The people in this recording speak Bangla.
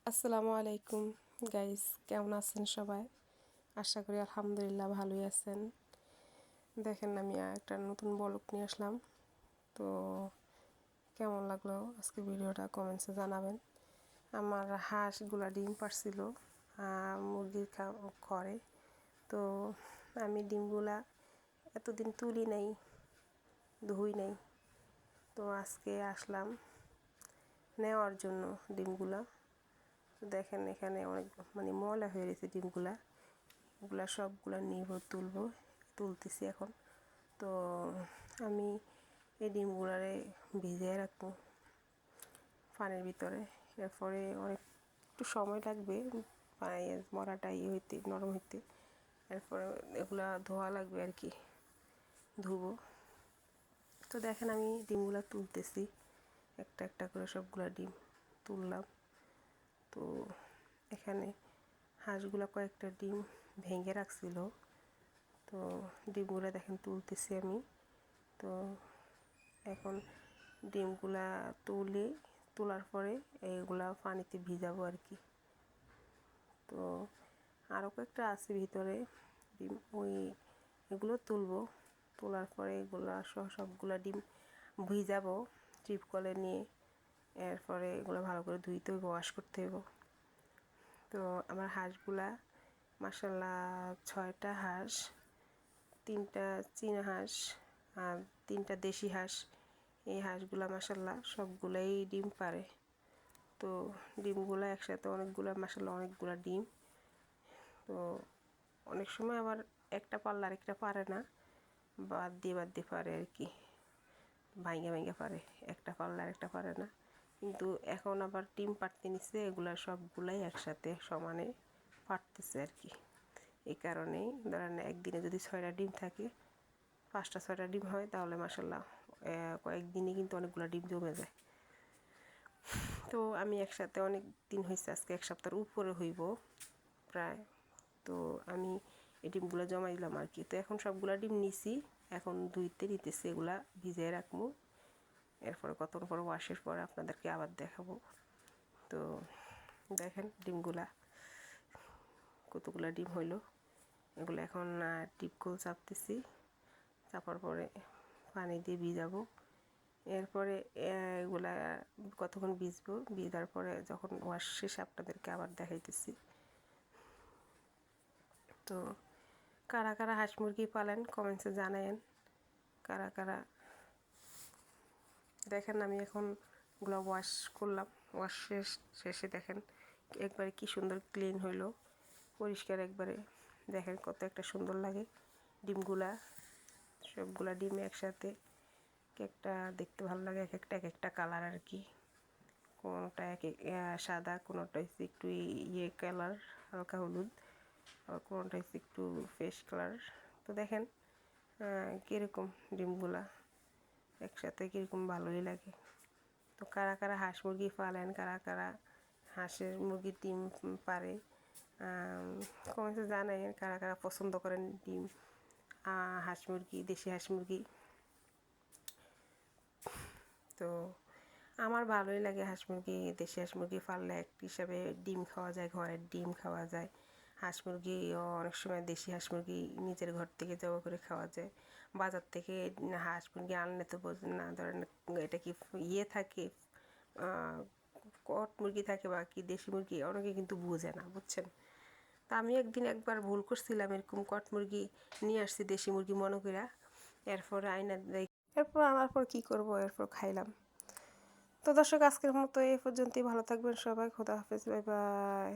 আসসালামু আলাইকুম গাইস, কেমন আছেন সবাই? আশা করি আলহামদুলিল্লাহ ভালোই আছেন। দেখেন, আমি একটা নতুন ব্লগ নিয়ে আসলাম। তো কেমন লাগলো আজকে ভিডিওটা কমেন্টসে জানাবেন। আমার হাঁসগুলা ডিম পাড়ছিল মুরগির ঘরে। তো আমি ডিমগুলা এতদিন তুলি নাই, ধুই নাই। তো আজকে আসলাম নেওয়ার জন্য ডিমগুলা। দেখেন এখানে অনেক ময়লা হয়ে গেছে ডিমগুলা। এগুলা সবগুলা নিব, তুলতেছি এখন। তো আমি এই ডিমগুলারে ভিজিয়ে রাখবো পানির ভিতরে। এরপরে অনেক একটু সময় লাগবে মরাটা হইতে, নরম হইতে। এরপরে এগুলা ধোয়া লাগবে আর কি, ধুবো। তো দেখেন আমি ডিমগুলা তুলতেছি, একটা একটা করে সবগুলা ডিম তুললাম। তো এখানে হাঁসগুলা কয়েকটা ডিম ভেঙে রাখছিল। তো ডিমগুলা দেখেন তুলতেছি আমি। তো এখন ডিমগুলা তোলার পরে এইগুলা পানিতে ভিজাবো আর কি। তো আরও কয়েকটা আছে ভিতরে ডিম, এগুলো তোলার পরে এগুলা সবগুলা ডিম ভিজাবো টিপকলে নিয়ে। এরপরে এগুলো ভালো করে ধুইতে হইব, ওয়াশ করতে হইব। তো আমার হাঁসগুলা মাশাআল্লাহ 6টা হাঁস, 3টা চীনা হাঁস আর 3টা দেশি হাঁস। এই হাঁসগুলা মাশাআল্লাহ সবগুলাই ডিম পারে। তো ডিমগুলা একসাথে মাশাআল্লাহ অনেকগুলা ডিম। তো অনেক সময় আবার একটা পারলে আরেকটা পারে না, বাদ দিয়ে পারে আর কি, ভাঙ্গে পারে। একটা পারলে আরেকটা পারে না। কিন্তু এখন আবার ডিম পাড়তে নিচ্ছে, এগুলা সবগুলাই একসাথে সমানে পারতেছে আর কি। এই কারণেই ধরেন একদিনে যদি 6টা ডিম থাকে, 5টা 6টা ডিম হয়, তাহলে মাশাআল্লাহ কয়েকদিনে কিন্তু অনেকগুলো ডিম জমে যায়। তো আমি একসাথে অনেক দিন হয়েছে, আজকে 1 সপ্তাহের উপরে হইব প্রায়। তো আমি এই ডিমগুলো জমা দিলাম আর কি। তো এখন সবগুলা ডিম নিছি, এখন ধুইতে নিতেছি, এগুলা ভিজিয়ে রাখবো। এরপরে কতক্ষণ পর ওয়াশের পরে আপনাদেরকে আবার দেখাবো। তো দেখেন ডিমগুলা কতগুলা ডিম হইলো। এগুলো এখন টিপকল চাপতেছি, চাপার পরে পানি দিয়ে ভিজাবো। এরপরে এগুলা কতক্ষণ ভিজার পরে যখন ওয়াশ শেষে আপনাদেরকে আবার দেখাইতেছি। তো কারা কারা হাঁস মুরগি পালেন কমেন্টসে জানায়েন, কারা কারা। দেখেন আমি এখন এগুলো ওয়াশ করলাম, ওয়াশ শেষে দেখেন একবারে কি সুন্দর ক্লিন হইলো, পরিষ্কার একবারে। দেখেন কত একটা সুন্দর লাগে ডিমগুলা, সবগুলা ডিম একসাথে। একটা দেখতে ভালো লাগে, এক একটা কালার আর কি। কোনোটা সাদা, কোনোটা হচ্ছে একটু কালার, হালকা হলুদ, আর কোনোটা হচ্ছে একটু ফ্রেশ কালার। তো দেখেন কীরকম ডিমগুলা একসাথে, কীরকম ভালোই লাগে। তো কারা কারা হাঁস মুরগি পালেন, কারা কারা হাঁসের মুরগির ডিম পারে, কমেন্টে জানাই। কারা কারা পছন্দ করেন ডিম, হাঁস মুরগি, দেশি হাঁস মুরগি। তো আমার ভালোই লাগে হাঁস মুরগি, দেশি হাঁস মুরগি পাললে এক হিসাবে ডিম খাওয়া যায়, ঘরের ডিম খাওয়া যায়। হাঁস মুরগিও অনেক সময় দেশি হাঁস মুরগি নিজের ঘর থেকে জবাই করে খাওয়া যায়। বাজার থেকে হাঁস মুরগি আনলে তো বোঝেন না, ধরেন এটা কি থাকে, কট মুরগি থাকে বা কি দেশি মুরগি, অনেকে কিন্তু বুঝে না, বুঝছেন। তা আমি একবার ভুল করছিলাম, এরকম কট মুরগি নিয়ে আসছি দেশি মুরগি মনে করা। এরপর আইনা দেয়, এরপর আনার পর কী করবো, এরপর খাইলাম। তো দর্শক, আজকের মতো এই পর্যন্তই। ভালো থাকবেন সবাই, খোদা হাফেজ, বাই বাই।